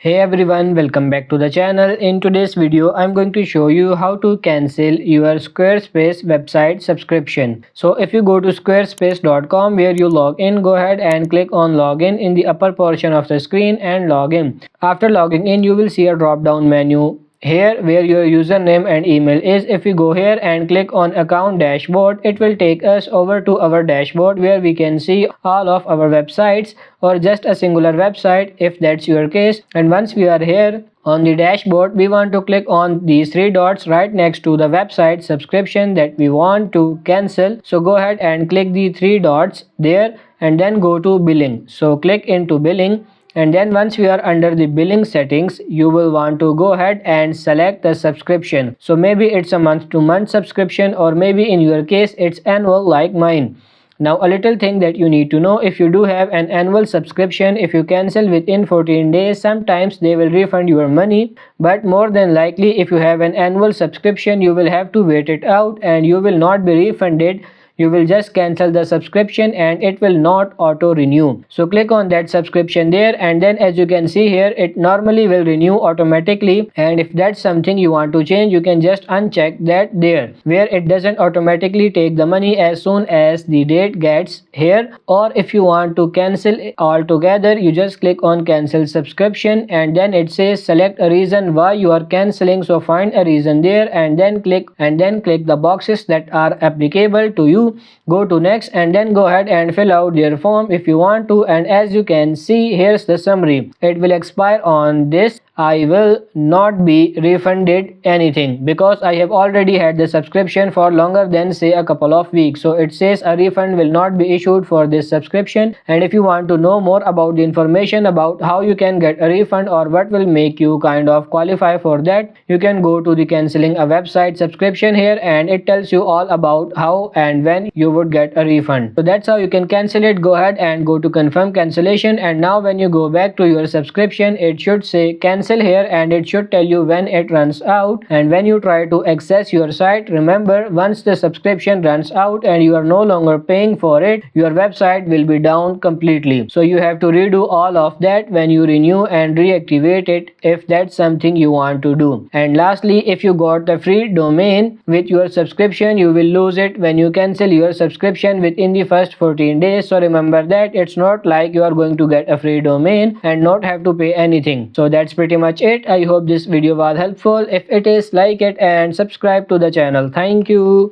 Hey everyone, welcome back to the channel. In today's video, I'm going to show you how to cancel your Squarespace website subscription. So if you go to squarespace.com where you log in, go ahead and click on login in the upper portion of the screen and log in. After logging in, you will see a drop down menu here where your username and email is. If we go here and click on account dashboard, it will take us over to our dashboard where we can see all of our websites or just a singular website if that's your case. And once we are here on the dashboard, we want to click on these three dots right next to the website subscription that we want to cancel. So go ahead and click the three dots there and then go to billing. So click into billing, and then once we are under the billing settings, you will want to go ahead and select the subscription. So maybe it's a month to month subscription, or maybe in your case it's annual like mine. Now a little thing that you need to know: if you do have an annual subscription, if you cancel within 14 days, sometimes they will refund your money, but more than likely if you have an annual subscription, you will have to wait it out and you will not be refunded. You will just cancel the subscription and it will not auto renew. So click on that subscription there, and then as you can see here, it normally will renew automatically. And if that's something you want to change, you can just uncheck that there where it doesn't automatically take the money as soon as the date gets here. Or if you want to cancel it altogether, you just click on cancel subscription, and then it says select a reason why you are canceling. So find a reason there and then click the boxes that are applicable to you. Go to next and then go ahead and fill out their form if you want to. And as you can see, here's the summary. It will expire on this. I will not be refunded anything because I have already had the subscription for longer than say a couple of weeks. So it says a refund will not be issued for this subscription. And if you want to know more about the information about how you can get a refund or what will make you kind of qualify for that, you can go to the canceling a website subscription here, and it tells you all about how and when you would get a refund. So that's how you can cancel it. Go ahead and go to confirm cancellation, and now when you go back to your subscription, it should say cancel here and it should tell you when it runs out. And when you try to access your site, remember, once the subscription runs out and you are no longer paying for it, your website will be down completely. So you have to redo all of that when you renew and reactivate it if that's something you want to do. And lastly, if you got the free domain with your subscription, you will lose it when you cancel your subscription within the first 14 days. So remember that it's not like you are going to get a free domain and not have to pay anything. So that's pretty much it. I hope this video was helpful. If it is, like it and subscribe to the channel. Thank you.